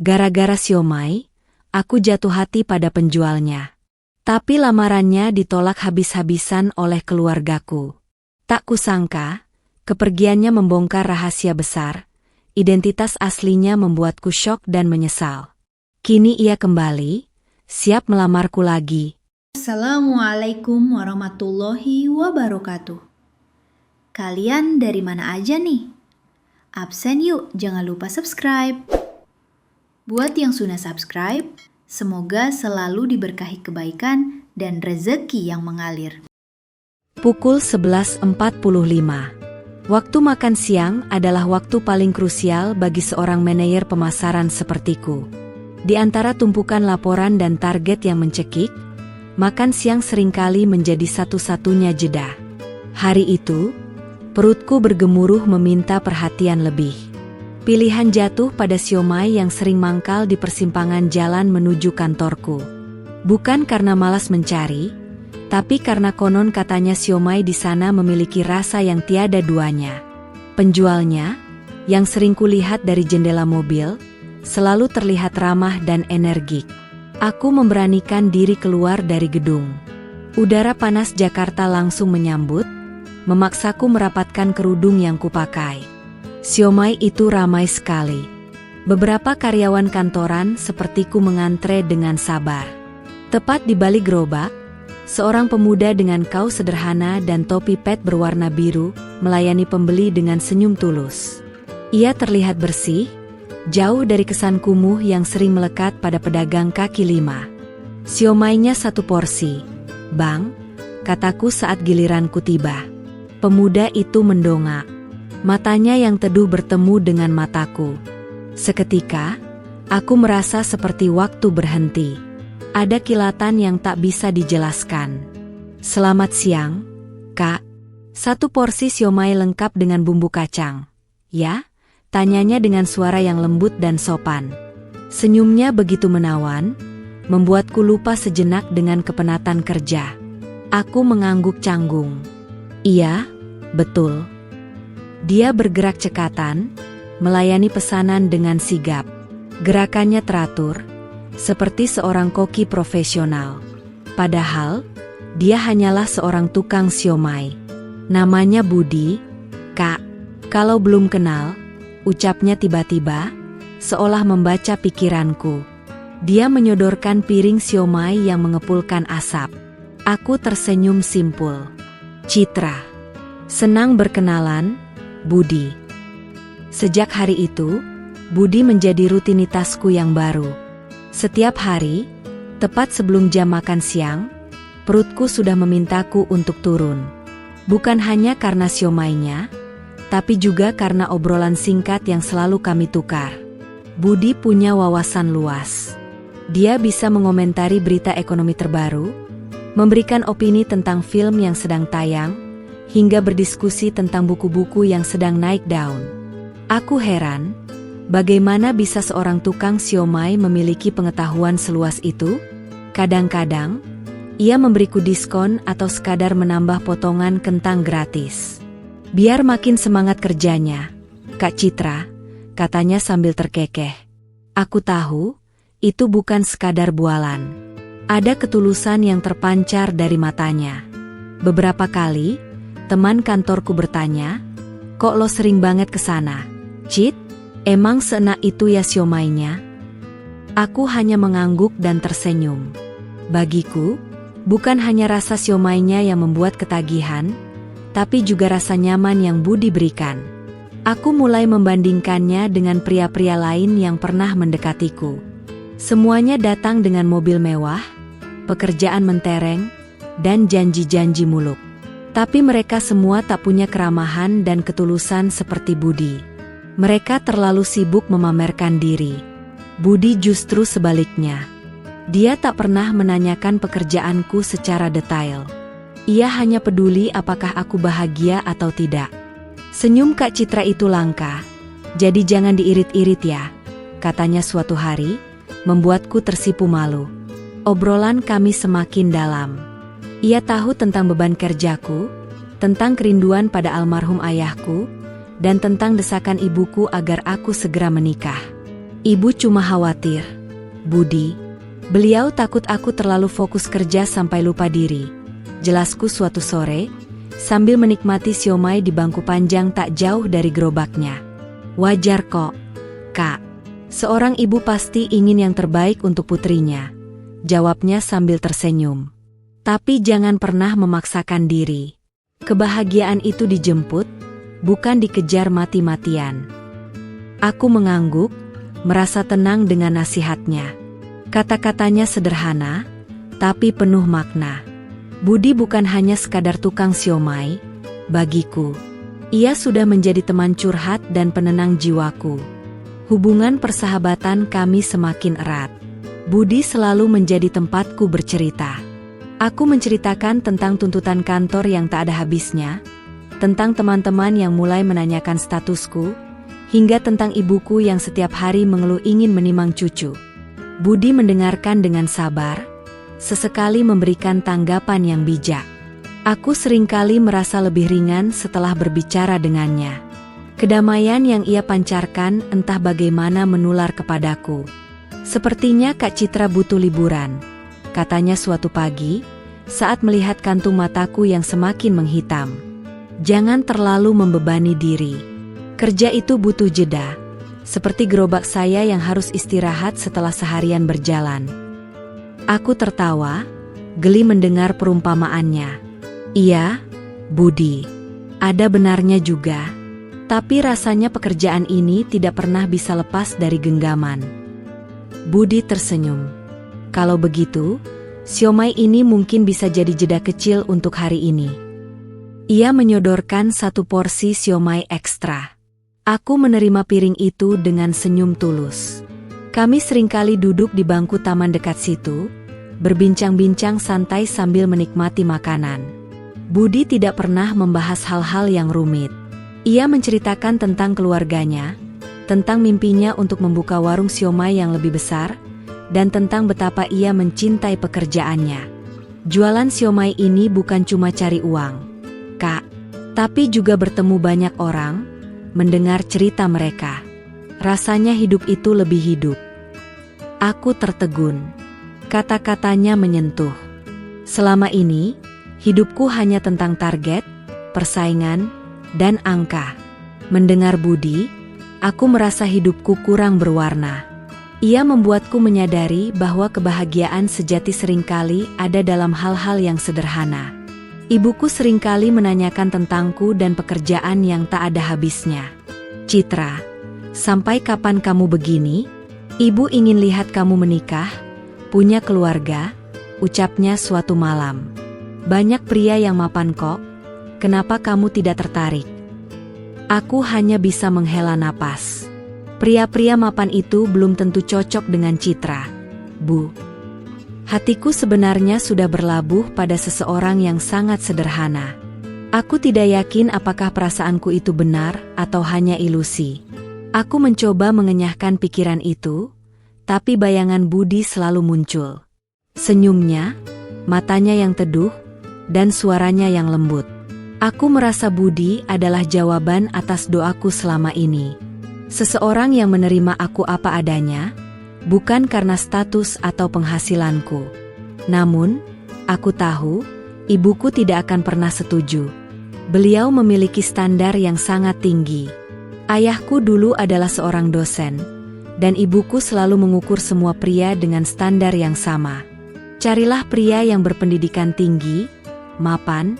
Gara-gara siomay, aku jatuh hati pada penjualnya. Tapi lamarannya ditolak habis-habisan oleh keluargaku. Tak kusangka, kepergiannya membongkar rahasia besar. Identitas aslinya membuatku syok dan menyesal. Kini ia kembali, siap melamarku lagi. Assalamualaikum warahmatullahi wabarakatuh. Kalian dari mana aja nih? Absen yuk, jangan lupa subscribe. Buat yang sudah subscribe, semoga selalu diberkahi kebaikan dan rezeki yang mengalir. Pukul 11.45. Waktu makan siang adalah waktu paling krusial bagi seorang manajer pemasaran sepertiku. Di antara tumpukan laporan dan target yang mencekik, makan siang seringkali menjadi satu-satunya jeda. Hari itu, perutku bergemuruh meminta perhatian lebih. Pilihan jatuh pada siomay yang sering mangkal di persimpangan jalan menuju kantorku. Bukan karena malas mencari, tapi karena konon katanya siomay di sana memiliki rasa yang tiada duanya. Penjualnya, yang sering kulihat dari jendela mobil, selalu terlihat ramah dan energik. Aku memberanikan diri keluar dari gedung. Udara panas Jakarta langsung menyambut, memaksaku merapatkan kerudung yang kupakai. Siomay itu ramai sekali. Beberapa karyawan kantoran sepertiku mengantre dengan sabar. Tepat di balik gerobak, seorang pemuda dengan kaos sederhana dan topi pet berwarna biru melayani pembeli dengan senyum tulus. Ia terlihat bersih, jauh dari kesan kumuh yang sering melekat pada pedagang kaki lima. Siomaynya satu porsi, Bang, kataku saat giliranku tiba. Pemuda itu mendongak. Matanya yang teduh bertemu dengan mataku. Seketika, aku merasa seperti waktu berhenti. Ada kilatan yang tak bisa dijelaskan. Selamat siang, Kak. Satu porsi siomay lengkap dengan bumbu kacang. Ya? Tanyanya dengan suara yang lembut dan sopan. Senyumnya begitu menawan, membuatku lupa sejenak dengan kepenatan kerja. Aku mengangguk canggung. Iya, betul. Dia bergerak cekatan, melayani pesanan dengan sigap. Gerakannya teratur, seperti seorang koki profesional. Padahal, dia hanyalah seorang tukang siomay. Namanya Budi, Kak. Kalau belum kenal, ucapnya tiba-tiba, seolah membaca pikiranku. Dia menyodorkan piring siomay yang mengepulkan asap. Aku tersenyum simpul. Citra. Senang berkenalan, Budi. Sejak hari itu, Budi menjadi rutinitasku yang baru. Setiap hari, tepat sebelum jam makan siang, perutku sudah memintaku untuk turun. Bukan hanya karena siomaynya, tapi juga karena obrolan singkat yang selalu kami tukar. Budi punya wawasan luas. Dia bisa mengomentari berita ekonomi terbaru, memberikan opini tentang film yang sedang tayang, hingga berdiskusi tentang buku-buku yang sedang naik daun. Aku heran, bagaimana bisa seorang tukang siomay memiliki pengetahuan seluas itu? Kadang-kadang, ia memberiku diskon atau sekadar menambah potongan kentang gratis. Biar makin semangat kerjanya, Kak Citra, katanya sambil terkekeh. Aku tahu, itu bukan sekadar bualan. Ada ketulusan yang terpancar dari matanya. Beberapa kali, teman kantorku bertanya, kok lo sering banget ke sana, Cit? Emang seenak itu ya siomaynya? Aku hanya mengangguk dan tersenyum. Bagiku, bukan hanya rasa siomaynya yang membuat ketagihan, tapi juga rasa nyaman yang Budi berikan. Aku mulai membandingkannya dengan pria-pria lain yang pernah mendekatiku. Semuanya datang dengan mobil mewah, pekerjaan mentereng, dan janji-janji muluk. Tapi mereka semua tak punya keramahan dan ketulusan seperti Budi. Mereka terlalu sibuk memamerkan diri. Budi justru sebaliknya. Dia tak pernah menanyakan pekerjaanku secara detail. Ia hanya peduli apakah aku bahagia atau tidak. Senyum Kak Citra itu langka, jadi jangan diirit-irit ya, katanya suatu hari, membuatku tersipu malu. Obrolan kami semakin dalam. Ia tahu tentang beban kerjaku, tentang kerinduan pada almarhum ayahku, dan tentang desakan ibuku agar aku segera menikah. Ibu cuma khawatir, Budi. Beliau takut aku terlalu fokus kerja sampai lupa diri. Jelasku suatu sore, sambil menikmati siomay di bangku panjang tak jauh dari gerobaknya. Wajar kok, Kak. Seorang ibu pasti ingin yang terbaik untuk putrinya. Jawabnya sambil tersenyum. Tapi jangan pernah memaksakan diri. Kebahagiaan itu dijemput, bukan dikejar mati-matian. Aku mengangguk, merasa tenang dengan nasihatnya. Kata-katanya sederhana, tapi penuh makna. Budi bukan hanya sekadar tukang siomay, bagiku. Ia sudah menjadi teman curhat dan penenang jiwaku. Hubungan persahabatan kami semakin erat. Budi selalu menjadi tempatku bercerita. Aku menceritakan tentang tuntutan kantor yang tak ada habisnya, tentang teman-teman yang mulai menanyakan statusku, hingga tentang ibuku yang setiap hari mengeluh ingin menimang cucu. Budi mendengarkan dengan sabar, sesekali memberikan tanggapan yang bijak. Aku seringkali merasa lebih ringan setelah berbicara dengannya. Kedamaian yang ia pancarkan entah bagaimana menular kepadaku. Sepertinya Kak Citra butuh liburan, katanya suatu pagi, saat melihat kantung mataku yang semakin menghitam. Jangan terlalu membebani diri. Kerja itu butuh jeda. Seperti gerobak saya yang harus istirahat setelah seharian berjalan. Aku tertawa, geli mendengar perumpamaannya. Iya, Budi. Ada benarnya juga. Tapi rasanya pekerjaan ini tidak pernah bisa lepas dari genggaman. Budi tersenyum. Kalau begitu, siomay ini mungkin bisa jadi jeda kecil untuk hari ini. Ia menyodorkan satu porsi siomay ekstra. Aku menerima piring itu dengan senyum tulus. Kami seringkali duduk di bangku taman dekat situ, berbincang-bincang santai sambil menikmati makanan. Budi tidak pernah membahas hal-hal yang rumit. Ia menceritakan tentang keluarganya, tentang mimpinya untuk membuka warung siomay yang lebih besar, dan tentang betapa ia mencintai pekerjaannya. Jualan siomay ini bukan cuma cari uang, Kak, tapi juga bertemu banyak orang, mendengar cerita mereka. Rasanya hidup itu lebih hidup. Aku tertegun. Kata-katanya menyentuh. Selama ini, hidupku hanya tentang target, persaingan, dan angka. Mendengar Budi, aku merasa hidupku kurang berwarna. Ia membuatku menyadari bahwa kebahagiaan sejati seringkali ada dalam hal-hal yang sederhana. Ibuku seringkali menanyakan tentangku dan pekerjaan yang tak ada habisnya. Citra, sampai kapan kamu begini? Ibu ingin lihat kamu menikah, punya keluarga, ucapnya suatu malam. Banyak pria yang mapan kok, kenapa kamu tidak tertarik? Aku hanya bisa menghela napas. Pria-pria mapan itu belum tentu cocok dengan Citra, Bu. Hatiku sebenarnya sudah berlabuh pada seseorang yang sangat sederhana. Aku tidak yakin apakah perasaanku itu benar atau hanya ilusi. Aku mencoba mengenyahkan pikiran itu, tapi bayangan Budi selalu muncul. Senyumnya, matanya yang teduh, dan suaranya yang lembut. Aku merasa Budi adalah jawaban atas doaku selama ini. Seseorang yang menerima aku apa adanya, bukan karena status atau penghasilanku. Namun, aku tahu, ibuku tidak akan pernah setuju. Beliau memiliki standar yang sangat tinggi. Ayahku dulu adalah seorang dosen, dan ibuku selalu mengukur semua pria dengan standar yang sama. Carilah pria yang berpendidikan tinggi, mapan,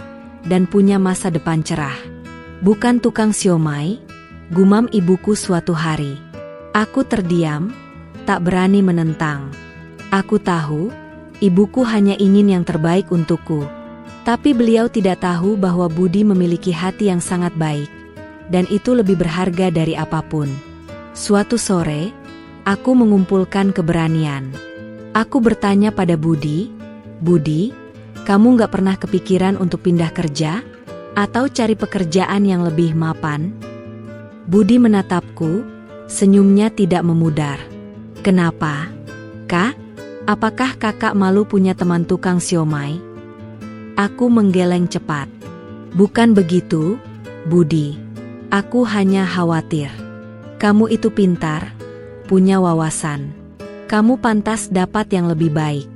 dan punya masa depan cerah. Bukan tukang siomay, gumam ibuku suatu hari. Aku terdiam, tak berani menentang. Aku tahu, ibuku hanya ingin yang terbaik untukku. Tapi beliau tidak tahu bahwa Budi memiliki hati yang sangat baik, dan itu lebih berharga dari apapun. Suatu sore, aku mengumpulkan keberanian. Aku bertanya pada Budi, Budi, kamu gak pernah kepikiran untuk pindah kerja? Atau cari pekerjaan yang lebih mapan? Budi menatapku, senyumnya tidak memudar. Kenapa? Kak, apakah kakak malu punya teman tukang siomay? Aku menggeleng cepat. Bukan begitu, Budi. Aku hanya khawatir. Kamu itu pintar, punya wawasan. Kamu pantas dapat yang lebih baik.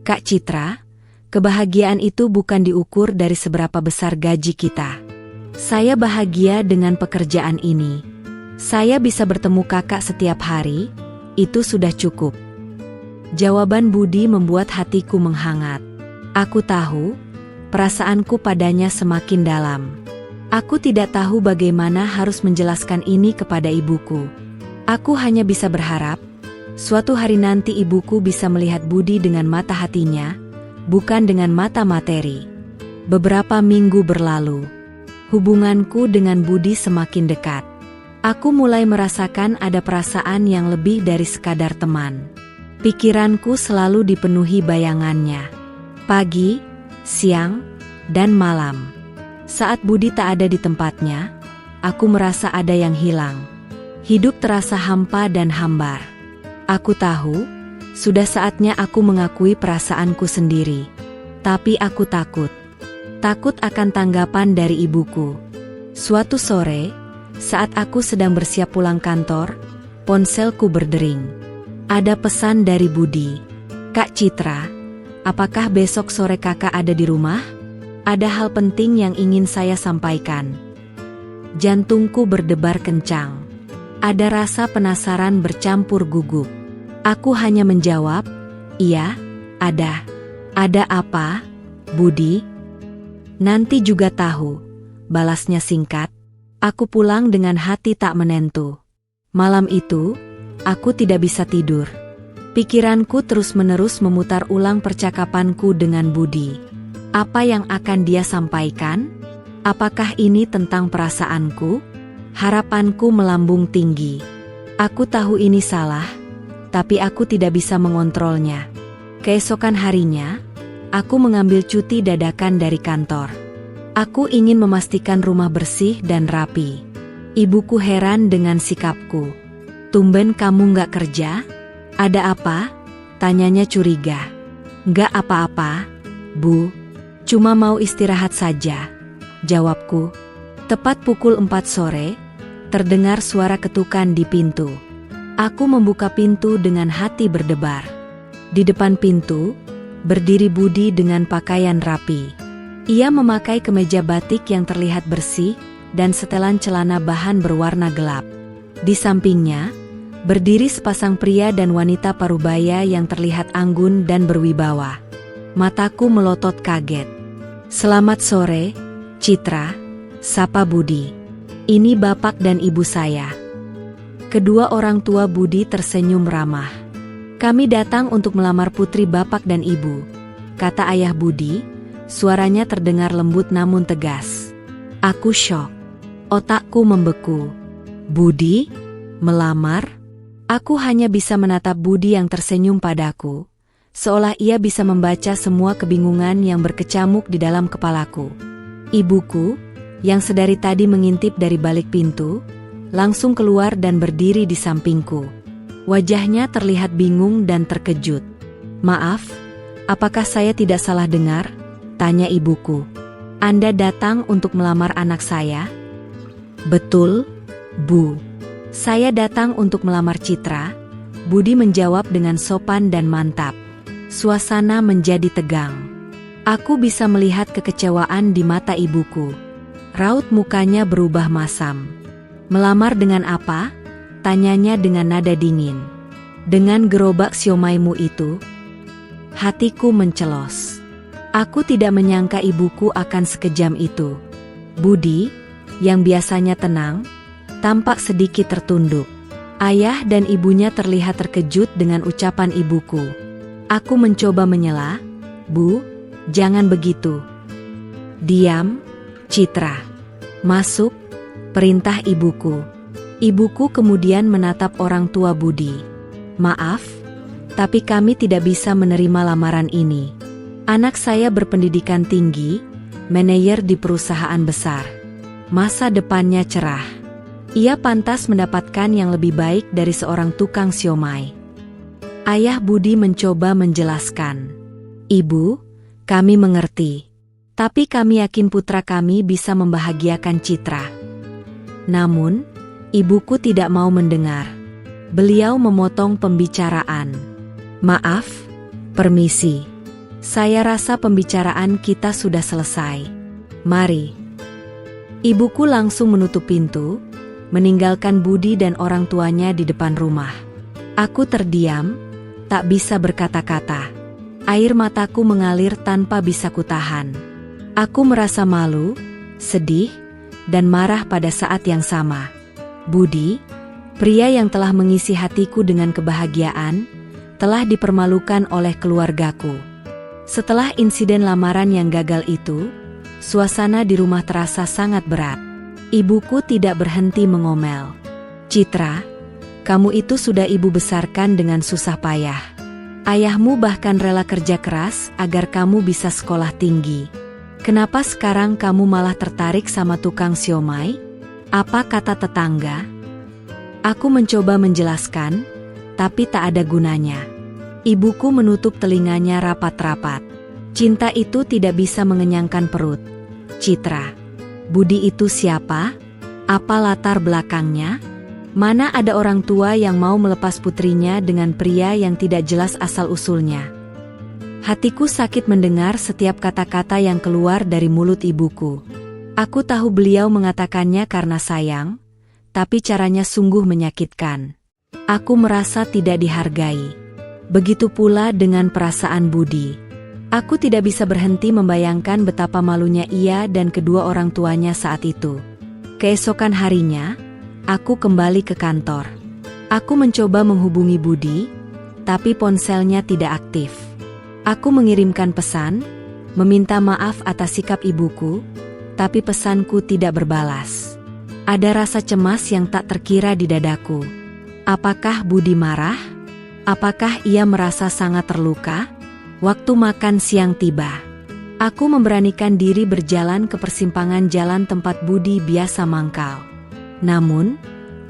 Kak Citra, kebahagiaan itu bukan diukur dari seberapa besar gaji kita. Saya bahagia dengan pekerjaan ini. Saya bisa bertemu kakak setiap hari, itu sudah cukup. Jawaban Budi membuat hatiku menghangat. Aku tahu, perasaanku padanya semakin dalam. Aku tidak tahu bagaimana harus menjelaskan ini kepada ibuku. Aku hanya bisa berharap, suatu hari nanti ibuku bisa melihat Budi dengan mata hatinya, bukan dengan mata materi. Beberapa minggu berlalu. Hubunganku dengan Budi semakin dekat. Aku mulai merasakan ada perasaan yang lebih dari sekadar teman. Pikiranku selalu dipenuhi bayangannya. Pagi, siang, dan malam. Saat Budi tak ada di tempatnya, aku merasa ada yang hilang. Hidup terasa hampa dan hambar. Aku tahu, sudah saatnya aku mengakui perasaanku sendiri. Tapi aku takut. Takut akan tanggapan dari ibuku. Suatu sore, saat aku sedang bersiap pulang kantor, ponselku berdering. Ada pesan dari Budi. Kak Citra, apakah besok sore kakak ada di rumah? Ada hal penting yang ingin saya sampaikan. Jantungku berdebar kencang. Ada rasa penasaran bercampur gugup. Aku hanya menjawab, iya, ada. Ada apa, Budi? Nanti juga tahu, balasnya singkat. Aku pulang dengan hati tak menentu. Malam itu, aku tidak bisa tidur. Pikiranku terus-menerus memutar ulang percakapanku dengan Budi. Apa yang akan dia sampaikan? Apakah ini tentang perasaanku? Harapanku melambung tinggi. Aku tahu ini salah, tapi aku tidak bisa mengontrolnya. Keesokan harinya, aku mengambil cuti dadakan dari kantor. Aku ingin memastikan rumah bersih dan rapi. Ibuku heran dengan sikapku. Tumben kamu nggak kerja? Ada apa? Tanyanya curiga. Nggak apa-apa, Bu. Cuma mau istirahat saja, jawabku. Tepat pukul 4 sore, terdengar suara ketukan di pintu. Aku membuka pintu dengan hati berdebar. Di depan pintu, berdiri Budi dengan pakaian rapi. Ia memakai kemeja batik yang terlihat bersih dan setelan celana bahan berwarna gelap. Di sampingnya, berdiri sepasang pria dan wanita parubaya yang terlihat anggun dan berwibawa. Mataku melotot kaget. Selamat sore, Citra, sapa Budi. Ini bapak dan ibu saya. Kedua orang tua Budi tersenyum ramah. Kami datang untuk melamar putri bapak dan ibu, kata ayah Budi, suaranya terdengar lembut namun tegas. Aku syok. Otakku membeku. Budi? Melamar? Aku hanya bisa menatap Budi yang tersenyum padaku. Seolah ia bisa membaca semua kebingungan yang berkecamuk di dalam kepalaku. Ibuku, yang sedari tadi mengintip dari balik pintu, langsung keluar dan berdiri di sampingku. Wajahnya terlihat bingung dan terkejut. Maaf, apakah saya tidak salah dengar? Tanya ibuku. Anda datang untuk melamar anak saya? Betul, Bu. Saya datang untuk melamar Citra, Budi menjawab dengan sopan dan mantap. Suasana menjadi tegang. Aku bisa melihat kekecewaan di mata ibuku. Raut mukanya berubah masam. Melamar dengan apa? Tanyanya dengan nada dingin. Dengan gerobak siomaimu itu? Hatiku mencelos. Aku tidak menyangka ibuku akan sekejam itu. Budi, yang biasanya tenang, tampak sedikit tertunduk. Ayah dan ibunya terlihat terkejut dengan ucapan ibuku. Aku mencoba menyela, Bu, jangan begitu. Diam, Citra. Masuk, perintah ibuku. Ibuku kemudian menatap orang tua Budi. Maaf, tapi kami tidak bisa menerima lamaran ini. Anak saya berpendidikan tinggi, manajer di perusahaan besar. Masa depannya cerah. Ia pantas mendapatkan yang lebih baik dari seorang tukang siomay. Ayah Budi mencoba menjelaskan. Ibu, kami mengerti. Tapi kami yakin putra kami bisa membahagiakan Citra. Namun, ibuku tidak mau mendengar. Beliau memotong pembicaraan. Maaf, permisi. Saya rasa pembicaraan kita sudah selesai. Mari. Ibuku langsung menutup pintu, meninggalkan Budi dan orang tuanya di depan rumah. Aku terdiam, tak bisa berkata-kata. Air mataku mengalir tanpa bisa kutahan. Aku merasa malu, sedih, dan marah pada saat yang sama. Budi, pria yang telah mengisi hatiku dengan kebahagiaan, telah dipermalukan oleh keluargaku. Setelah insiden lamaran yang gagal itu, suasana di rumah terasa sangat berat. Ibuku tidak berhenti mengomel. Citra, kamu itu sudah ibu besarkan dengan susah payah. Ayahmu bahkan rela kerja keras agar kamu bisa sekolah tinggi. Kenapa sekarang kamu malah tertarik sama tukang siomay? Apa kata tetangga? Aku mencoba menjelaskan, tapi tak ada gunanya. Ibuku menutup telinganya rapat-rapat. Cinta itu tidak bisa mengenyangkan perut. Citra, Budi itu siapa? Apa latar belakangnya? Mana ada orang tua yang mau melepas putrinya dengan pria yang tidak jelas asal-usulnya? Hatiku sakit mendengar setiap kata-kata yang keluar dari mulut ibuku. Aku tahu beliau mengatakannya karena sayang, tapi caranya sungguh menyakitkan. Aku merasa tidak dihargai. Begitu pula dengan perasaan Budi. Aku tidak bisa berhenti membayangkan betapa malunya ia dan kedua orang tuanya saat itu. Keesokan harinya, aku kembali ke kantor. Aku mencoba menghubungi Budi, tapi ponselnya tidak aktif. Aku mengirimkan pesan, meminta maaf atas sikap ibuku, tapi pesanku tidak berbalas. Ada rasa cemas yang tak terkira di dadaku. Apakah Budi marah? Apakah ia merasa sangat terluka? Waktu makan siang tiba. Aku memberanikan diri berjalan ke persimpangan jalan tempat Budi biasa mangkal. Namun,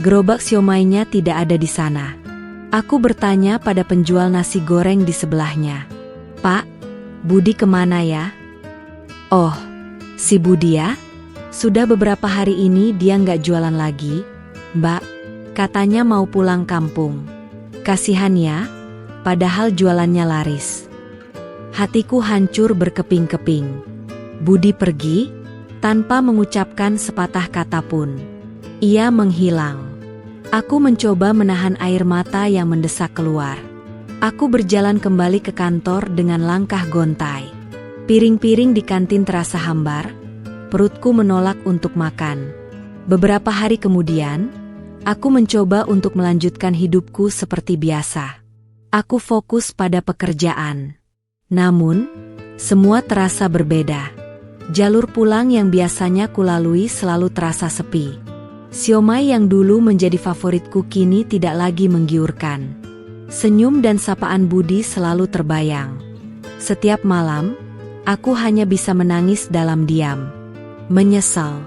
gerobak siomaynya tidak ada di sana. Aku bertanya pada penjual nasi goreng di sebelahnya. Pak, Budi kemana ya? Oh, si Budi ya? Sudah beberapa hari ini dia nggak jualan lagi, Mbak. Katanya mau pulang kampung. Kasihan ya, padahal jualannya laris. Hatiku hancur berkeping-keping. Budi pergi, tanpa mengucapkan sepatah kata pun. Ia menghilang. Aku mencoba menahan air mata yang mendesak keluar. Aku berjalan kembali ke kantor dengan langkah gontai. Piring-piring di kantin terasa hambar, perutku menolak untuk makan. Beberapa hari kemudian, aku mencoba untuk melanjutkan hidupku seperti biasa. Aku fokus pada pekerjaan. Namun, semua terasa berbeda. Jalur pulang yang biasanya kulalui selalu terasa sepi. Siomay yang dulu menjadi favoritku kini tidak lagi menggiurkan. Senyum dan sapaan Budi selalu terbayang. Setiap malam, aku hanya bisa menangis dalam diam. Menyesal.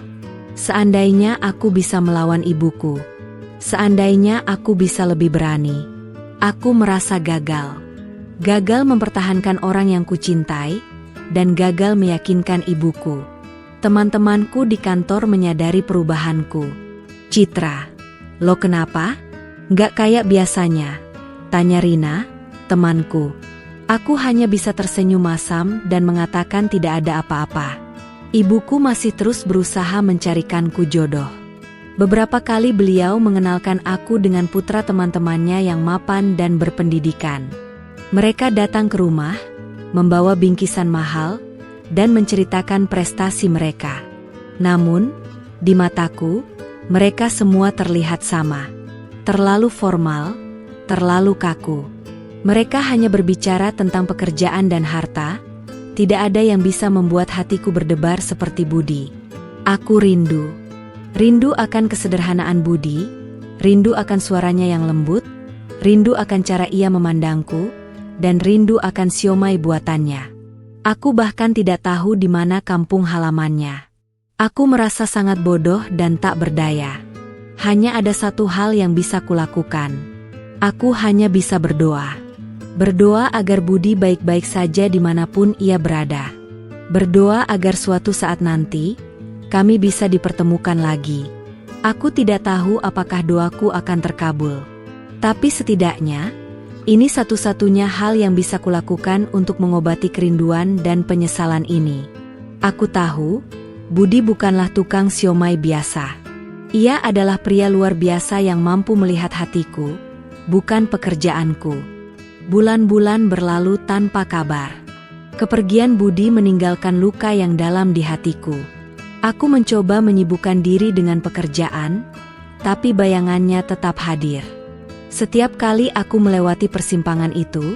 Seandainya aku bisa melawan ibuku. Seandainya aku bisa lebih berani. Aku merasa gagal. Gagal mempertahankan orang yang kucintai, dan gagal meyakinkan ibuku. Teman-temanku di kantor menyadari perubahanku. Citra, lo kenapa? Nggak kayak biasanya, tanya Rina, temanku. Aku hanya bisa tersenyum masam dan mengatakan tidak ada apa-apa. Ibuku masih terus berusaha mencarikanku jodoh. Beberapa kali beliau mengenalkan aku dengan putra teman-temannya yang mapan dan berpendidikan. Mereka datang ke rumah, membawa bingkisan mahal, dan menceritakan prestasi mereka. Namun, di mataku, mereka semua terlihat sama. Terlalu formal, terlalu kaku. Mereka hanya berbicara tentang pekerjaan dan harta, tidak ada yang bisa membuat hatiku berdebar seperti Budi. Aku rindu. Rindu akan kesederhanaan Budi, rindu akan suaranya yang lembut, rindu akan cara ia memandangku, dan rindu akan siomay buatannya. Aku bahkan tidak tahu di mana kampung halamannya. Aku merasa sangat bodoh dan tak berdaya. Hanya ada satu hal yang bisa kulakukan. Aku hanya bisa berdoa. Berdoa agar Budi baik-baik saja dimanapun ia berada. Berdoa agar suatu saat nanti, kami bisa dipertemukan lagi. Aku tidak tahu apakah doaku akan terkabul. Tapi setidaknya, ini satu-satunya hal yang bisa kulakukan untuk mengobati kerinduan dan penyesalan ini. Aku tahu, Budi bukanlah tukang siomay biasa. Ia adalah pria luar biasa yang mampu melihat hatiku, bukan pekerjaanku. Bulan-bulan berlalu tanpa kabar. Kepergian Budi meninggalkan luka yang dalam di hatiku. Aku mencoba menyibukkan diri dengan pekerjaan, tapi bayangannya tetap hadir. Setiap kali aku melewati persimpangan itu,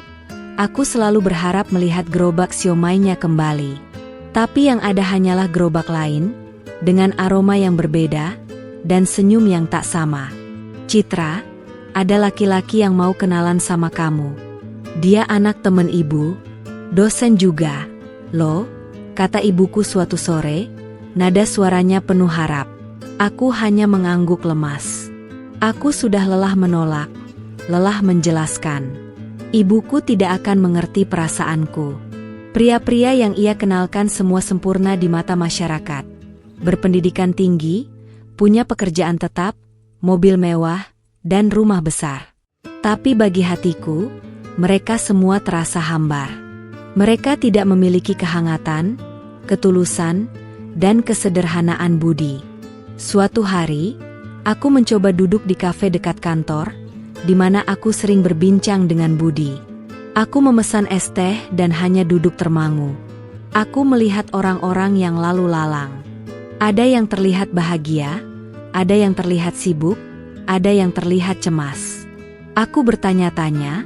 aku selalu berharap melihat gerobak siomaynya kembali. Tapi yang ada hanyalah gerobak lain, dengan aroma yang berbeda, dan senyum yang tak sama. Citra, ada laki-laki yang mau kenalan sama kamu. Dia anak temen ibu, dosen juga. Loh, kata ibuku suatu sore, nada suaranya penuh harap. Aku hanya mengangguk lemas. Aku sudah lelah menolak, lelah menjelaskan. Ibuku tidak akan mengerti perasaanku. Pria-pria yang ia kenalkan semua sempurna di mata masyarakat. Berpendidikan tinggi, punya pekerjaan tetap, mobil mewah, dan rumah besar. Tapi bagi hatiku, mereka semua terasa hambar. Mereka tidak memiliki kehangatan, ketulusan, dan kesederhanaan budi. Suatu hari, aku mencoba duduk di kafe dekat kantor, di mana aku sering berbincang dengan Budi. Aku memesan es teh dan hanya duduk termangu. Aku melihat orang-orang yang lalu lalang. Ada yang terlihat bahagia, ada yang terlihat sibuk, ada yang terlihat cemas. Aku bertanya-tanya,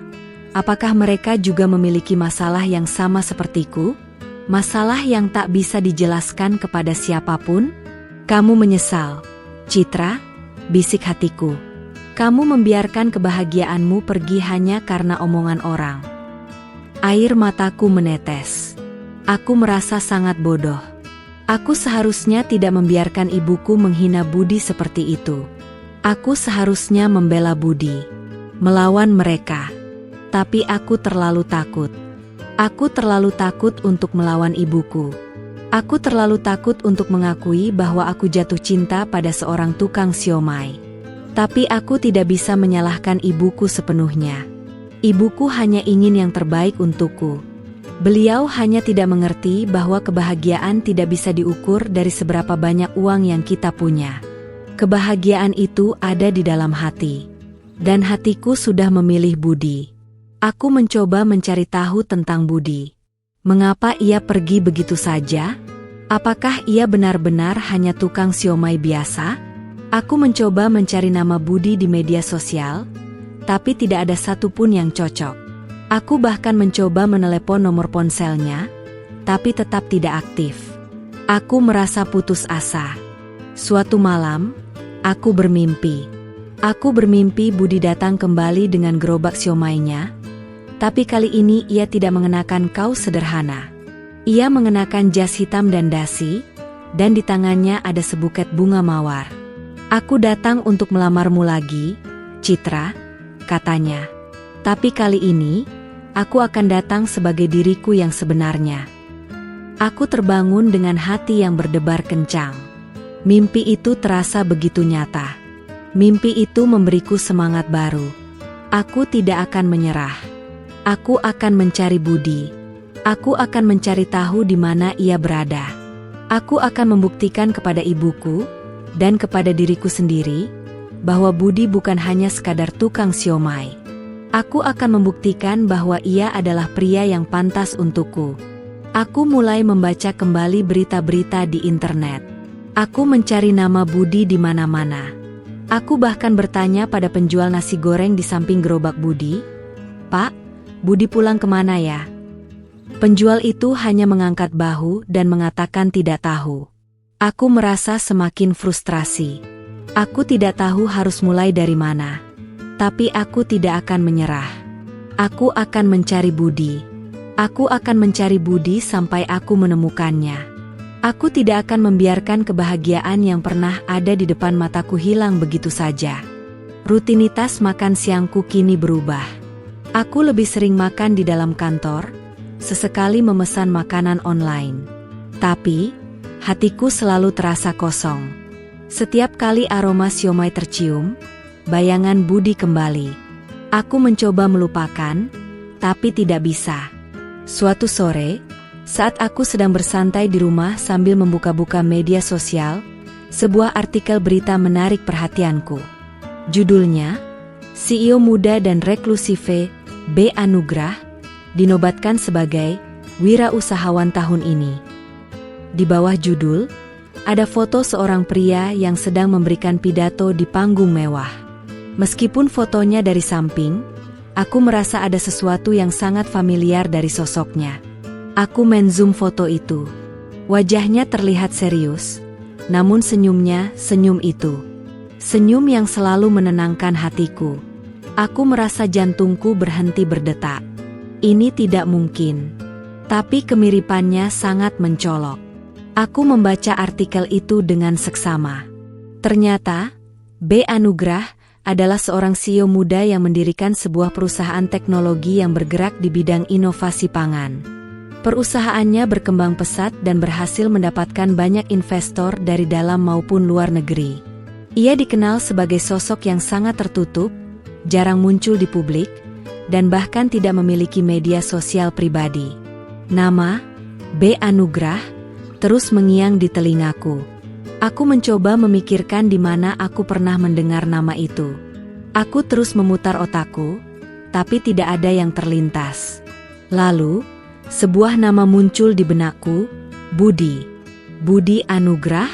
apakah mereka juga memiliki masalah yang sama sepertiku? Masalah yang tak bisa dijelaskan kepada siapapun? Kamu menyesal, Citra, bisik hatiku. Kamu membiarkan kebahagiaanmu pergi hanya karena omongan orang. Air mataku menetes. Aku merasa sangat bodoh. Aku seharusnya tidak membiarkan ibuku menghina Budi seperti itu. Aku seharusnya membela Budi, melawan mereka. Tapi aku terlalu takut. Aku terlalu takut untuk melawan ibuku. Aku terlalu takut untuk mengakui bahwa aku jatuh cinta pada seorang tukang siomay. Tapi aku tidak bisa menyalahkan ibuku sepenuhnya. Ibuku hanya ingin yang terbaik untukku. Beliau hanya tidak mengerti bahwa kebahagiaan tidak bisa diukur dari seberapa banyak uang yang kita punya. Kebahagiaan itu ada di dalam hati. Dan hatiku sudah memilih Budi. Aku mencoba mencari tahu tentang Budi. Mengapa ia pergi begitu saja? Apakah ia benar-benar hanya tukang siomay biasa? Aku mencoba mencari nama Budi di media sosial, tapi tidak ada satupun yang cocok. Aku bahkan mencoba menelepon nomor ponselnya, tapi tetap tidak aktif. Aku merasa putus asa. Suatu malam, aku bermimpi. Aku bermimpi Budi datang kembali dengan gerobak siomaynya, tapi kali ini ia tidak mengenakan kaos sederhana. Ia mengenakan jas hitam dan dasi, dan di tangannya ada sebuket bunga mawar. Aku datang untuk melamarmu lagi, Citra, katanya. Tapi kali ini, aku akan datang sebagai diriku yang sebenarnya. Aku terbangun dengan hati yang berdebar kencang. Mimpi itu terasa begitu nyata. Mimpi itu memberiku semangat baru. Aku tidak akan menyerah. Aku akan mencari Budi. Aku akan mencari tahu di mana ia berada. Aku akan membuktikan kepada ibuku dan kepada diriku sendiri bahwa Budi bukan hanya sekadar tukang siomay. Aku akan membuktikan bahwa ia adalah pria yang pantas untukku. Aku mulai membaca kembali berita-berita di internet. Aku mencari nama Budi di mana-mana. Aku bahkan bertanya pada penjual nasi goreng di samping gerobak Budi, "Pak, Budi pulang kemana ya?" Penjual itu hanya mengangkat bahu dan mengatakan tidak tahu. Aku merasa semakin frustrasi. Aku tidak tahu harus mulai dari mana. Tapi aku tidak akan menyerah. Aku akan mencari Budi. Aku akan mencari Budi sampai aku menemukannya. Aku tidak akan membiarkan kebahagiaan yang pernah ada di depan mataku hilang begitu saja. Rutinitas makan siangku kini berubah. Aku lebih sering makan di dalam kantor, sesekali memesan makanan online. Tapi, hatiku selalu terasa kosong. Setiap kali aroma siomay tercium, bayangan Budi kembali. Aku mencoba melupakan, tapi tidak bisa. Suatu sore, saat aku sedang bersantai di rumah sambil membuka-buka media sosial, sebuah artikel berita menarik perhatianku. Judulnya, CEO muda dan reklusif B. Anugrah dinobatkan sebagai wirausahawan tahun ini. Di bawah judul, ada foto seorang pria yang sedang memberikan pidato di panggung mewah. Meskipun fotonya dari samping, aku merasa ada sesuatu yang sangat familiar dari sosoknya. Aku menzoom foto itu. Wajahnya terlihat serius, namun senyumnya senyum itu. Senyum yang selalu menenangkan hatiku. Aku merasa jantungku berhenti berdetak. Ini tidak mungkin. Tapi kemiripannya sangat mencolok. Aku membaca artikel itu dengan seksama. Ternyata, B. Anugrah adalah seorang CEO muda yang mendirikan sebuah perusahaan teknologi yang bergerak di bidang inovasi pangan. Perusahaannya berkembang pesat dan berhasil mendapatkan banyak investor dari dalam maupun luar negeri. Ia dikenal sebagai sosok yang sangat tertutup, jarang muncul di publik, dan bahkan tidak memiliki media sosial pribadi. Nama B. Anugrah terus mengiang di telingaku. Aku mencoba memikirkan di mana aku pernah mendengar nama itu. Aku terus memutar otakku, tapi tidak ada yang terlintas. Lalu, sebuah nama muncul di benakku, Budi. Budi Anugrah?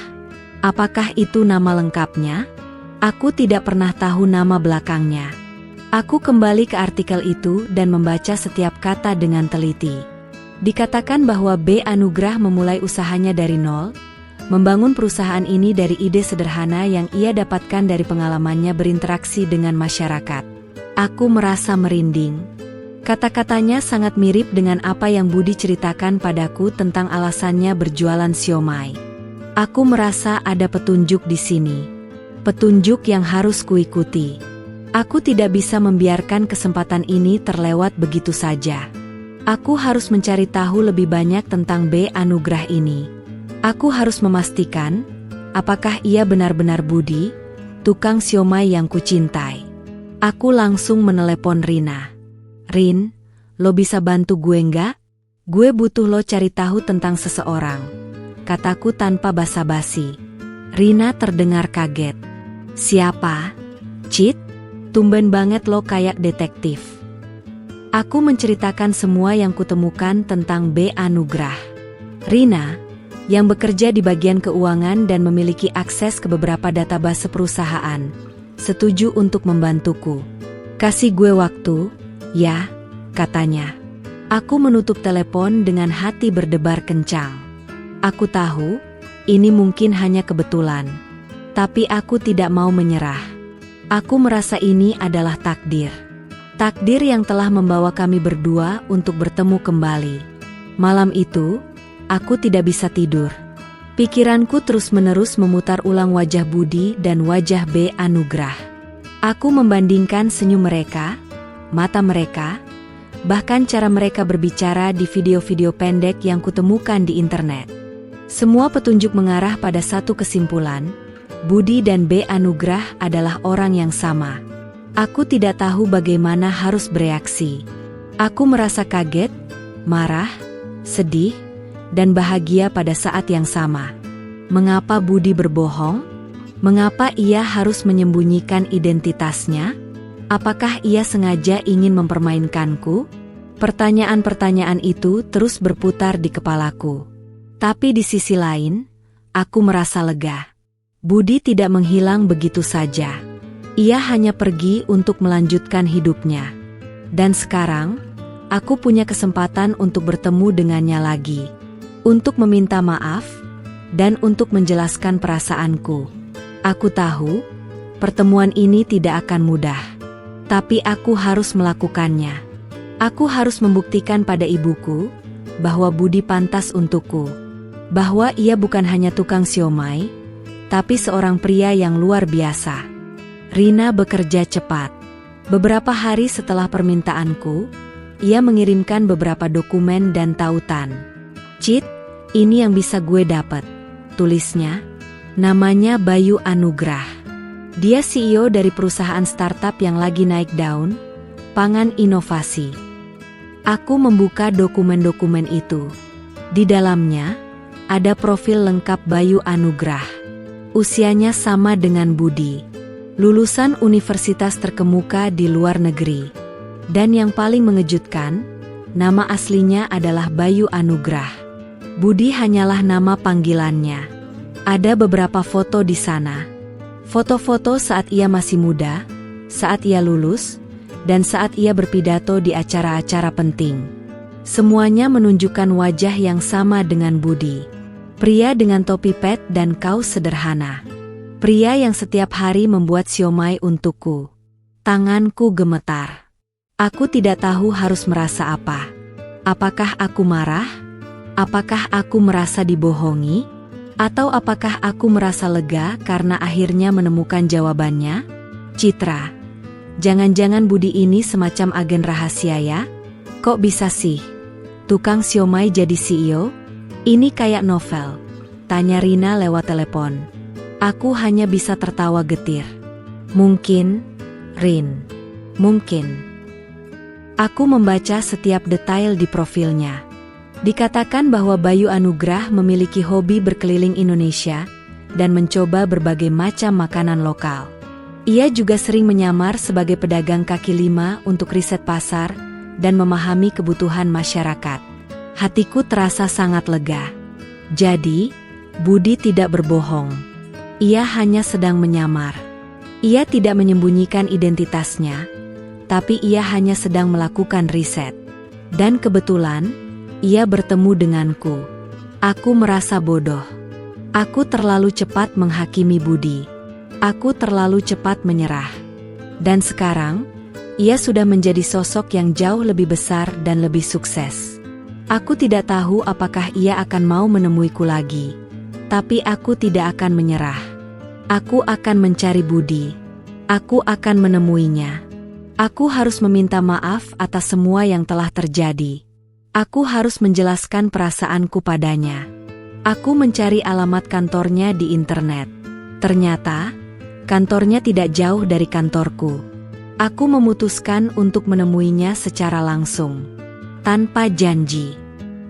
Apakah itu nama lengkapnya? Aku tidak pernah tahu nama belakangnya. Aku kembali ke artikel itu dan membaca setiap kata dengan teliti. Dikatakan bahwa B. Anugrah memulai usahanya dari nol, membangun perusahaan ini dari ide sederhana yang ia dapatkan dari pengalamannya berinteraksi dengan masyarakat. Aku merasa merinding. Kata-katanya sangat mirip dengan apa yang Budi ceritakan padaku tentang alasannya berjualan siomay. Aku merasa ada petunjuk di sini. Petunjuk yang harus kuikuti. Aku tidak bisa membiarkan kesempatan ini terlewat begitu saja. Aku harus mencari tahu lebih banyak tentang B. Anugrah ini. Aku harus memastikan, apakah ia benar-benar Budi, tukang siomay yang kucintai. Aku langsung menelepon Rina. Rin, lo bisa bantu gue nggak? Gue butuh lo cari tahu tentang seseorang, kataku tanpa basa-basi. Rina terdengar kaget. Siapa? Cit? Tumben banget lo kayak detektif. Aku menceritakan semua yang kutemukan tentang B. Anugrah. Rina, yang bekerja di bagian keuangan dan memiliki akses ke beberapa database perusahaan, setuju untuk membantuku. Kasih gue waktu, ya, katanya. Aku menutup telepon dengan hati berdebar kencang. Aku tahu, ini mungkin hanya kebetulan. Tapi aku tidak mau menyerah. Aku merasa ini adalah takdir. Takdir yang telah membawa kami berdua untuk bertemu kembali. Malam itu, aku tidak bisa tidur. Pikiranku terus-menerus memutar ulang wajah Budi dan wajah B. Anugrah. Aku membandingkan senyum mereka, mata mereka, bahkan cara mereka berbicara di video-video pendek yang kutemukan di internet. Semua petunjuk mengarah pada satu kesimpulan, Budi dan B. Anugrah adalah orang yang sama. Aku tidak tahu bagaimana harus bereaksi. Aku merasa kaget, marah, sedih, dan bahagia pada saat yang sama. Mengapa Budi berbohong? Mengapa ia harus menyembunyikan identitasnya? Apakah ia sengaja ingin mempermainkanku? Pertanyaan-pertanyaan itu terus berputar di kepalaku. Tapi di sisi lain, aku merasa lega. Budi tidak menghilang begitu saja. Ia hanya pergi untuk melanjutkan hidupnya. Dan sekarang, aku punya kesempatan untuk bertemu dengannya lagi. Untuk meminta maaf, dan untuk menjelaskan perasaanku. Aku tahu, pertemuan ini tidak akan mudah. Tapi aku harus melakukannya. Aku harus membuktikan pada ibuku, bahwa Budi pantas untukku. Bahwa ia bukan hanya tukang siomay, tapi seorang pria yang luar biasa. Rina bekerja cepat. Beberapa hari setelah permintaanku, ia mengirimkan beberapa dokumen dan tautan. Cit, ini yang bisa gue dapat, tulisnya. Namanya Bayu Anugrah. Dia CEO dari perusahaan startup yang lagi naik daun, Pangan Inovasi. Aku membuka dokumen-dokumen itu. Di dalamnya, ada profil lengkap Bayu Anugrah. Usianya sama dengan Budi. Lulusan universitas terkemuka di luar negeri. Dan yang paling mengejutkan, nama aslinya adalah Bayu Anugrah. Budi hanyalah nama panggilannya. Ada beberapa foto di sana. Foto-foto saat ia masih muda, saat ia lulus, dan saat ia berpidato di acara-acara penting. Semuanya menunjukkan wajah yang sama dengan Budi. Pria dengan topi pet dan kaos sederhana. Pria yang setiap hari membuat siomay untukku. Tanganku gemetar. Aku tidak tahu harus merasa apa. Apakah aku marah? Apakah aku merasa dibohongi? Atau apakah aku merasa lega karena akhirnya menemukan jawabannya? Citra, jangan-jangan Budi ini semacam agen rahasia ya? Kok bisa sih? Tukang siomay jadi CEO? Ini kayak novel. Tanya Rina lewat telepon. Aku hanya bisa tertawa getir. Mungkin, Rin. Mungkin. Aku membaca setiap detail di profilnya. Dikatakan bahwa Bayu Anugrah memiliki hobi berkeliling Indonesia dan mencoba berbagai macam makanan lokal. Ia juga sering menyamar sebagai pedagang kaki lima untuk riset pasar dan memahami kebutuhan masyarakat. Hatiku terasa sangat lega. Jadi, Budi tidak berbohong. Ia hanya sedang menyamar. Ia tidak menyembunyikan identitasnya, tapi ia hanya sedang melakukan riset. Dan kebetulan, ia bertemu denganku. Aku merasa bodoh. Aku terlalu cepat menghakimi Budi. Aku terlalu cepat menyerah. Dan sekarang, ia sudah menjadi sosok yang jauh lebih besar dan lebih sukses. Aku tidak tahu apakah ia akan mau menemuiku lagi. Tapi aku tidak akan menyerah. Aku akan mencari Budi. Aku akan menemuinya. Aku harus meminta maaf atas semua yang telah terjadi. Aku harus menjelaskan perasaanku padanya. Aku mencari alamat kantornya di internet. Ternyata, kantornya tidak jauh dari kantorku. Aku memutuskan untuk menemuinya secara langsung. Tanpa janji.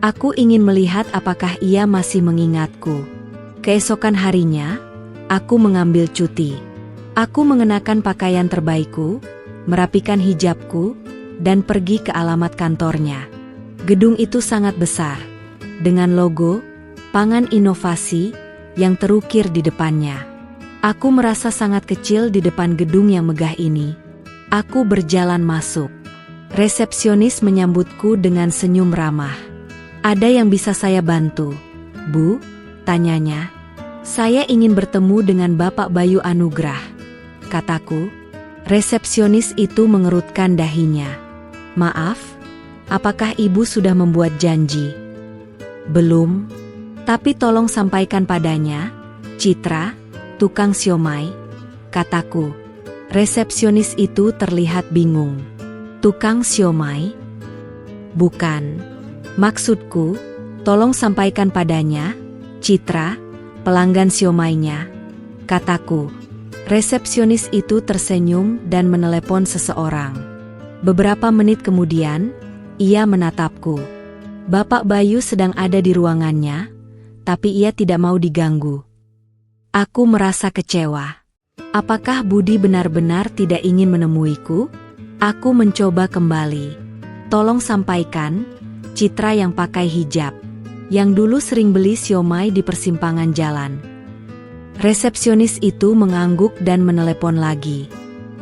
Aku ingin melihat apakah ia masih mengingatku. Keesokan harinya, aku mengambil cuti. Aku mengenakan pakaian terbaikku, merapikan hijabku, dan pergi ke alamat kantornya. Gedung itu sangat besar, dengan logo Pangan Inovasi yang terukir di depannya. Aku merasa sangat kecil di depan gedung yang megah ini. Aku berjalan masuk. Resepsionis menyambutku dengan senyum ramah. Ada yang bisa saya bantu, Bu? Tanyanya. Saya ingin bertemu dengan Bapak Bayu Anugrah, kataku. Resepsionis itu mengerutkan dahinya. Maaf, apakah Ibu sudah membuat janji? Belum, tapi tolong sampaikan padanya, Citra, tukang siomay, kataku. Resepsionis itu terlihat bingung. Tukang siomay? Bukan. Maksudku, tolong sampaikan padanya, Citra, pelanggan siomaynya, kataku. Resepsionis itu tersenyum dan menelepon seseorang. Beberapa menit kemudian, ia menatapku. Bapak Bayu sedang ada di ruangannya, tapi ia tidak mau diganggu. Aku merasa kecewa. Apakah Budi benar-benar tidak ingin menemuiku? Aku mencoba kembali. Tolong sampaikan, Citra yang pakai hijab, yang dulu sering beli siomay di persimpangan jalan. Resepsionis itu mengangguk dan menelepon lagi.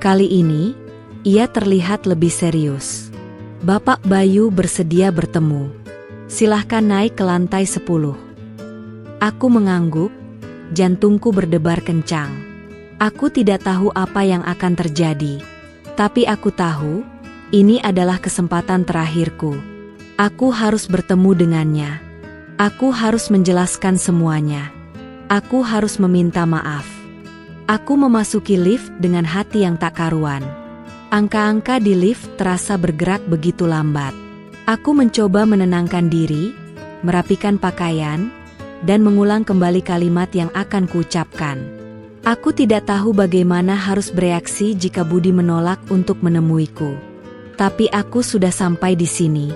Kali ini, ia terlihat lebih serius. Bapak Bayu bersedia bertemu. Silahkan naik ke lantai 10. Aku mengangguk, jantungku berdebar kencang. Aku tidak tahu apa yang akan terjadi. Tapi aku tahu, ini adalah kesempatan terakhirku. Aku harus bertemu dengannya. Aku harus menjelaskan semuanya. Aku harus meminta maaf. Aku memasuki lift dengan hati yang tak karuan. Angka-angka di lift terasa bergerak begitu lambat. Aku mencoba menenangkan diri, merapikan pakaian, dan mengulang kembali kalimat yang akan kuucapkan. Aku tidak tahu bagaimana harus bereaksi jika Budi menolak untuk menemuiku. Tapi aku sudah sampai di sini.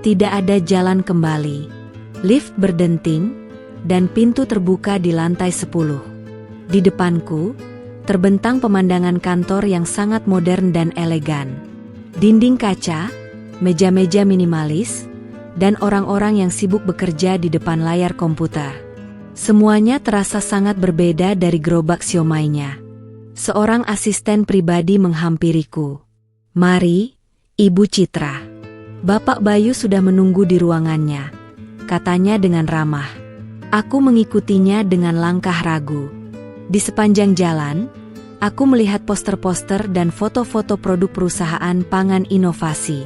Tidak ada jalan kembali. Lift berdenting, dan pintu terbuka di lantai 10. Di depanku, terbentang pemandangan kantor yang sangat modern dan elegan. Dinding kaca, meja-meja minimalis, dan orang-orang yang sibuk bekerja di depan layar komputer. Semuanya terasa sangat berbeda dari gerobak siomainya. Seorang asisten pribadi menghampiriku. "Mari, Ibu Citra. Bapak Bayu sudah menunggu di ruangannya," katanya dengan ramah. Aku mengikutinya dengan langkah ragu. Di sepanjang jalan, aku melihat poster-poster dan foto-foto produk perusahaan pangan inovasi.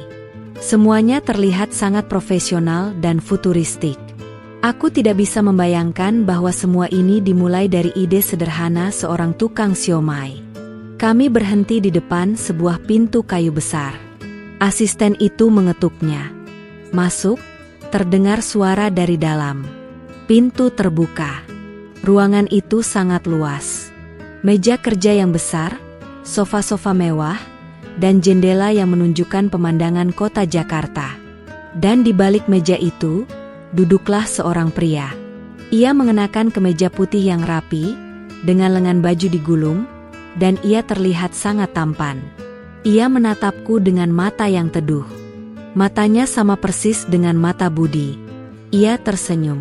Semuanya terlihat sangat profesional dan futuristik. Aku tidak bisa membayangkan bahwa semua ini dimulai dari ide sederhana seorang tukang siomay. Kami berhenti di depan sebuah pintu kayu besar. Asisten itu mengetuknya. "Masuk," terdengar suara dari dalam. Pintu terbuka. Ruangan itu sangat luas. Meja kerja yang besar, sofa-sofa mewah, dan jendela yang menunjukkan pemandangan kota Jakarta. Dan di balik meja itu, duduklah seorang pria. Ia mengenakan kemeja putih yang rapi, dengan lengan baju digulung, dan ia terlihat sangat tampan. Ia menatapku dengan mata yang teduh. Matanya sama persis dengan mata Budi. Ia tersenyum.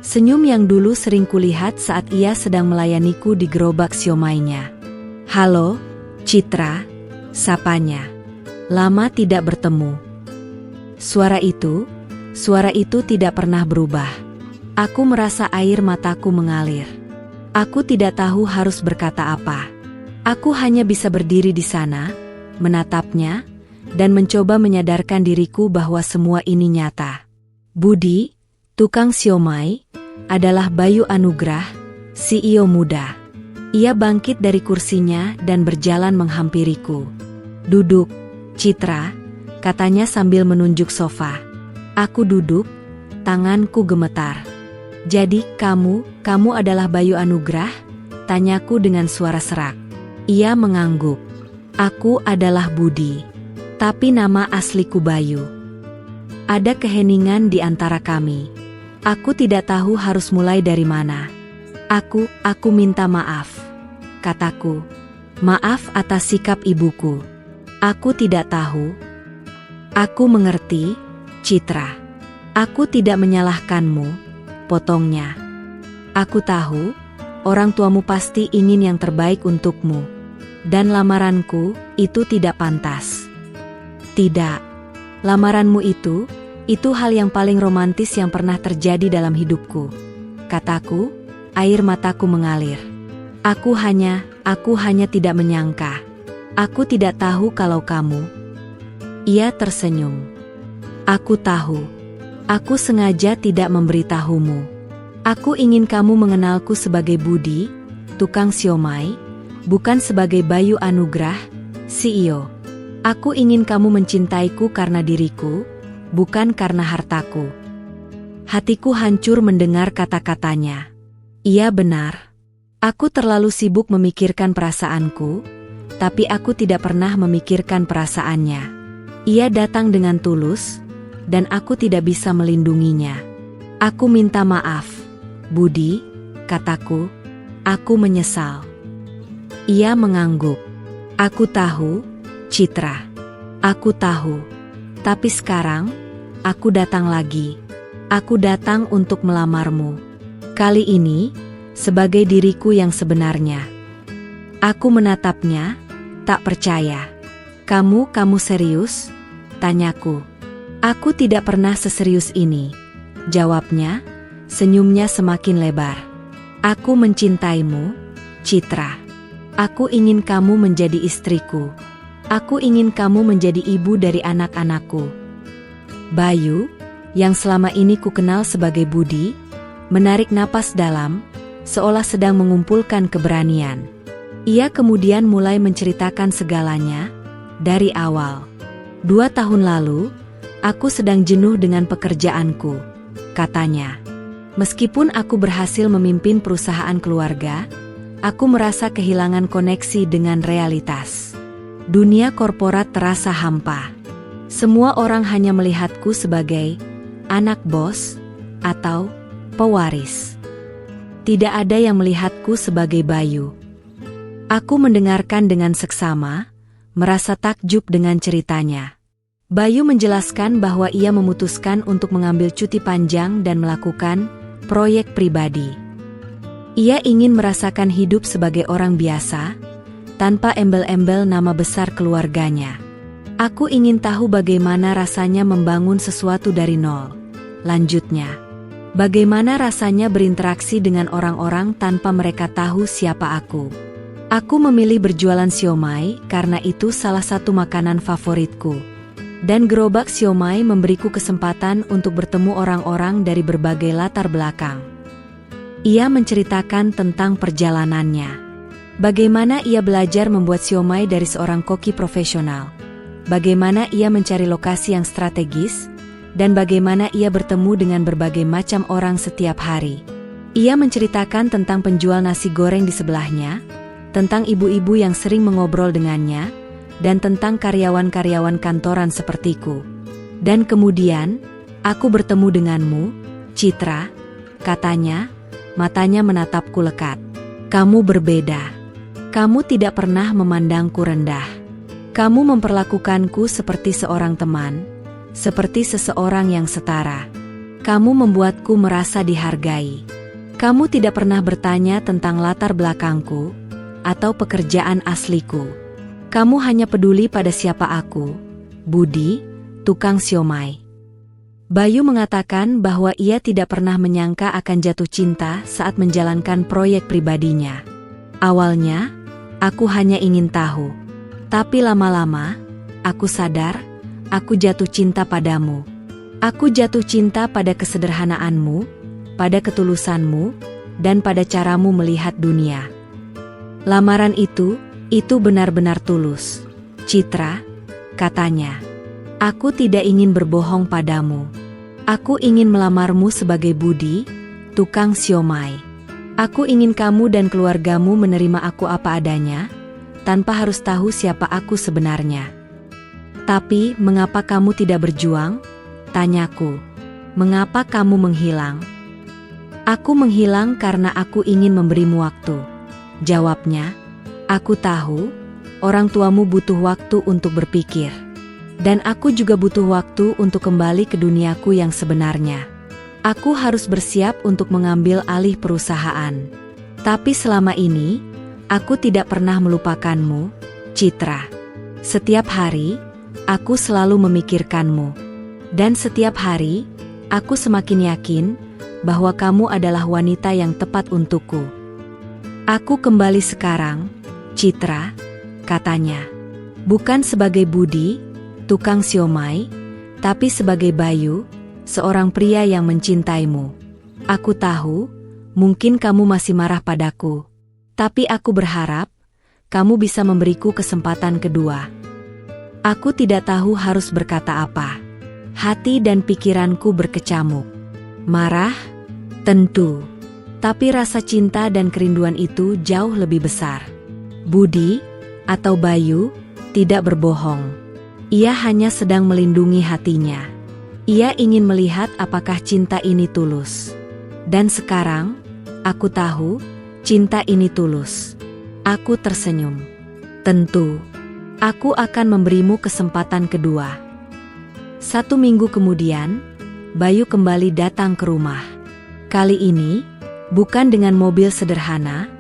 Senyum yang dulu sering kulihat saat ia sedang melayaniku di gerobak siomainya. "Halo, Citra," sapanya. "Lama tidak bertemu." Suara itu tidak pernah berubah. Aku merasa air mataku mengalir. Aku tidak tahu harus berkata apa. Aku hanya bisa berdiri di sana, menatapnya, dan mencoba menyadarkan diriku bahwa semua ini nyata. Budi, tukang siomay, adalah Bayu Anugrah, CEO muda. Ia bangkit dari kursinya dan berjalan menghampiriku. "Duduk, Citra," katanya sambil menunjuk sofa. Aku duduk, tanganku gemetar. "Jadi kamu adalah Bayu Anugrah?" tanyaku dengan suara serak. Ia mengangguk. "Aku adalah Budi. Tapi nama asliku Bayu." Ada keheningan di antara kami. Aku tidak tahu harus mulai dari mana. Aku minta maaf," kataku. "Maaf atas sikap ibuku. Aku tidak tahu." "Aku mengerti, Citra. Aku tidak menyalahkanmu," potongnya. "Aku tahu, orang tuamu pasti ingin yang terbaik untukmu. Dan lamaranku, itu tidak pantas." "Tidak. Lamaranmu itu hal yang paling romantis yang pernah terjadi dalam hidupku," kataku, air mataku mengalir. Aku hanya tidak menyangka. Aku tidak tahu kalau kamu." Ia tersenyum. "Aku tahu. Aku sengaja tidak memberitahumu. Aku ingin kamu mengenalku sebagai Budi, tukang siomay, bukan sebagai Bayu Anugrah, CEO. Aku ingin kamu mencintaiku karena diriku, bukan karena hartaku." Hatiku hancur mendengar kata-katanya. Ia benar. Aku terlalu sibuk memikirkan perasaanku, tapi aku tidak pernah memikirkan perasaannya. Ia datang dengan tulus, dan aku tidak bisa melindunginya. "Aku minta maaf, Budi," kataku. "Aku menyesal." Ia mengangguk. "Aku tahu, Citra. Aku tahu. Tapi sekarang, aku datang lagi. Aku datang untuk melamarmu. Kali ini, sebagai diriku yang sebenarnya." Aku menatapnya, tak percaya. Kamu serius?" tanyaku. "Aku tidak pernah seserius ini," jawabnya, senyumnya semakin lebar. "Aku mencintaimu, Citra. Aku ingin kamu menjadi istriku. Aku ingin kamu menjadi ibu dari anak-anakku." Bayu, yang selama ini kukenal sebagai Budi, menarik napas dalam, seolah sedang mengumpulkan keberanian. Ia kemudian mulai menceritakan segalanya, dari awal. 2 tahun lalu, aku sedang jenuh dengan pekerjaanku, katanya. Meskipun aku berhasil memimpin perusahaan keluarga, aku merasa kehilangan koneksi dengan realitas. Dunia korporat terasa hampa. Semua orang hanya melihatku sebagai anak bos atau pewaris. Tidak ada yang melihatku sebagai Bayu. Aku mendengarkan dengan seksama, merasa takjub dengan ceritanya. Bayu menjelaskan bahwa ia memutuskan untuk mengambil cuti panjang dan melakukan proyek pribadi. Ia ingin merasakan hidup sebagai orang biasa, tanpa embel-embel nama besar keluarganya. Aku ingin tahu bagaimana rasanya membangun sesuatu dari nol. Lanjutnya, bagaimana rasanya berinteraksi dengan orang-orang tanpa mereka tahu siapa aku. Aku memilih berjualan siomay karena itu salah satu makanan favoritku. Dan gerobak siomay memberiku kesempatan untuk bertemu orang-orang dari berbagai latar belakang. Ia menceritakan tentang perjalanannya. Bagaimana ia belajar membuat siomay dari seorang koki profesional. Bagaimana ia mencari lokasi yang strategis, dan bagaimana ia bertemu dengan berbagai macam orang setiap hari. Ia menceritakan tentang penjual nasi goreng di sebelahnya, tentang ibu-ibu yang sering mengobrol dengannya, dan tentang karyawan-karyawan kantoran sepertiku. Dan kemudian, aku bertemu denganmu, Citra, katanya, matanya menatapku lekat. Kamu berbeda. Kamu tidak pernah memandangku rendah. Kamu memperlakukanku seperti seorang teman, seperti seseorang yang setara. Kamu membuatku merasa dihargai. Kamu tidak pernah bertanya tentang latar belakangku atau pekerjaan asliku. Kamu hanya peduli pada siapa aku, Budi, tukang siomay. Bayu mengatakan bahwa ia tidak pernah menyangka akan jatuh cinta saat menjalankan proyek pribadinya. Awalnya, aku hanya ingin tahu. Tapi lama-lama, aku sadar, aku jatuh cinta padamu. Aku jatuh cinta pada kesederhanaanmu, pada ketulusanmu, dan pada caramu melihat dunia. Lamaran itu benar-benar tulus. Citra, katanya. Aku tidak ingin berbohong padamu. Aku ingin melamarmu sebagai Budi, tukang siomay. Aku ingin kamu dan keluargamu menerima aku apa adanya, tanpa harus tahu siapa aku sebenarnya. Tapi, mengapa kamu tidak berjuang? Tanyaku. Mengapa kamu menghilang? Aku menghilang karena aku ingin memberimu waktu. Jawabnya, aku tahu, orang tuamu butuh waktu untuk berpikir. Dan aku juga butuh waktu untuk kembali ke duniaku yang sebenarnya. Aku harus bersiap untuk mengambil alih perusahaan. Tapi selama ini, aku tidak pernah melupakanmu, Citra. Setiap hari, aku selalu memikirkanmu. Dan setiap hari, aku semakin yakin bahwa kamu adalah wanita yang tepat untukku. Aku kembali sekarang, Citra, katanya. Bukan sebagai Budi, tukang siomay, tapi sebagai Bayu, seorang pria yang mencintaimu. Aku tahu, mungkin kamu masih marah padaku. Tapi aku berharap, kamu bisa memberiku kesempatan kedua. Aku tidak tahu harus berkata apa. Hati dan pikiranku berkecamuk. Marah? Tentu. Tapi rasa cinta dan kerinduan itu jauh lebih besar. Budi, atau Bayu, tidak berbohong. Ia hanya sedang melindungi hatinya. Ia ingin melihat apakah cinta ini tulus. Dan sekarang, aku tahu, cinta ini tulus. Aku tersenyum. Tentu, aku akan memberimu kesempatan kedua. 1 minggu kemudian, Bayu kembali datang ke rumah. Kali ini, bukan dengan mobil sederhana,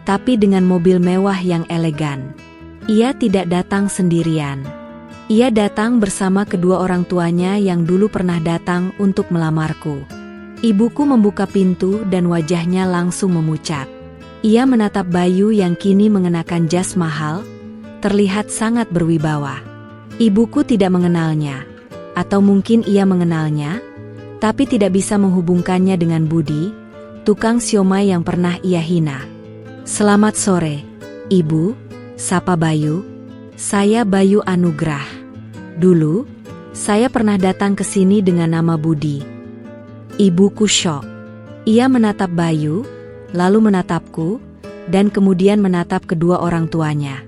tapi dengan mobil mewah yang elegan. Ia tidak datang sendirian. Ia datang bersama kedua orang tuanya yang dulu pernah datang untuk melamarku. Ibuku membuka pintu dan wajahnya langsung memucat. Ia menatap Bayu yang kini mengenakan jas mahal, terlihat sangat berwibawa. Ibuku tidak mengenalnya, atau mungkin ia mengenalnya, tapi tidak bisa menghubungkannya dengan Budi, tukang siomay yang pernah ia hina. Selamat sore, Ibu, sapa Bayu. Saya Bayu Anugrah. Dulu, saya pernah datang ke sini dengan nama Budi. Ibuku syok. Ia menatap Bayu, lalu menatapku, dan kemudian menatap kedua orang tuanya.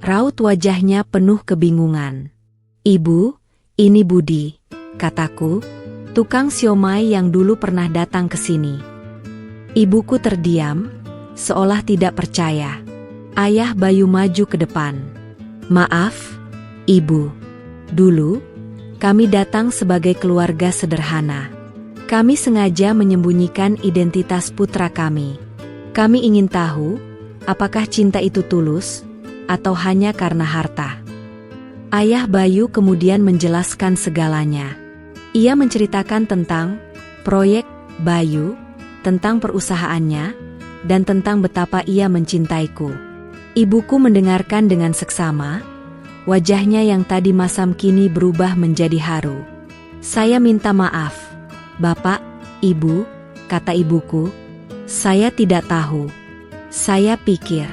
Raut wajahnya penuh kebingungan. Ibu, Ini Budi, kataku, tukang siomay yang dulu pernah datang ke sini. Ibuku terdiam, seolah tidak percaya. Ayah Bayu maju ke depan. Maaf, Ibu. Dulu, kami datang sebagai keluarga sederhana. Kami sengaja menyembunyikan identitas putra kami. Kami ingin tahu, apakah cinta itu tulus, atau hanya karena harta. Ayah Bayu kemudian menjelaskan segalanya. Ia menceritakan tentang proyek Bayu, tentang perusahaannya, dan tentang betapa ia mencintaiku. Ibuku mendengarkan dengan seksama, wajahnya yang tadi masam kini berubah menjadi haru. Saya minta maaf, Bapak, Ibu, kata ibuku, saya tidak tahu. Saya pikir.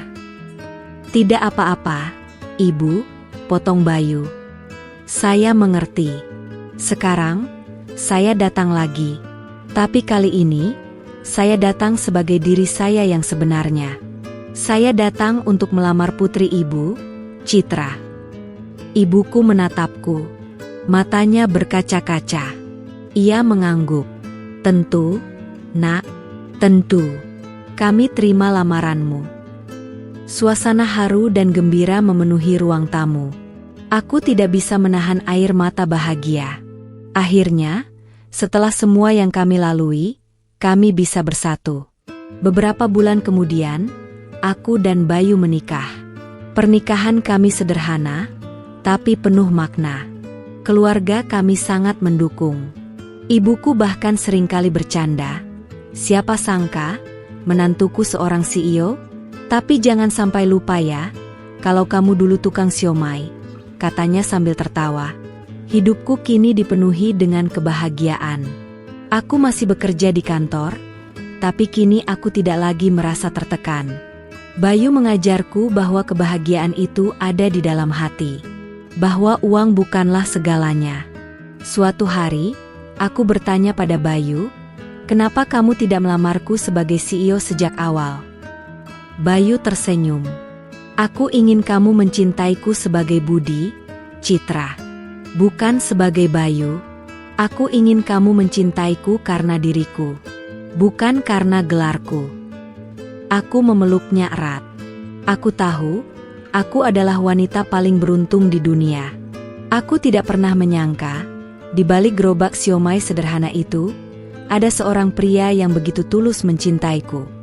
Tidak apa-apa, Ibu, potong Bayu. Saya mengerti. Sekarang, saya datang lagi. Tapi kali ini, saya datang sebagai diri saya yang sebenarnya. Saya datang untuk melamar putri Ibu, Citra. Ibuku menatapku. Matanya berkaca-kaca. Ia mengangguk. Tentu, Nak, tentu. Kami terima lamaranmu. Suasana haru dan gembira memenuhi ruang tamu. Aku tidak bisa menahan air mata bahagia. Akhirnya, setelah semua yang kami lalui, kami bisa bersatu. Beberapa bulan kemudian, aku dan Bayu menikah. Pernikahan kami sederhana, tapi penuh makna. Keluarga kami sangat mendukung. Ibuku bahkan seringkali bercanda, siapa sangka, menantuku seorang CEO? Tapi jangan sampai lupa ya, kalau kamu dulu tukang siomay, katanya sambil tertawa. Hidupku kini dipenuhi dengan kebahagiaan. Aku masih bekerja di kantor, tapi kini aku tidak lagi merasa tertekan. Bayu mengajarku bahwa kebahagiaan itu ada di dalam hati. Bahwa uang bukanlah segalanya. Suatu hari, aku bertanya pada Bayu, kenapa kamu tidak melamarku sebagai CEO sejak awal? Bayu tersenyum. Aku ingin kamu mencintaiku sebagai Budi, Citra. Bukan sebagai Bayu. Aku ingin kamu mencintaiku karena diriku. Bukan karena gelarku. Aku memeluknya erat. Aku tahu, aku adalah wanita paling beruntung di dunia. Aku tidak pernah menyangka, di balik gerobak siomay sederhana itu, ada seorang pria yang begitu tulus mencintaiku.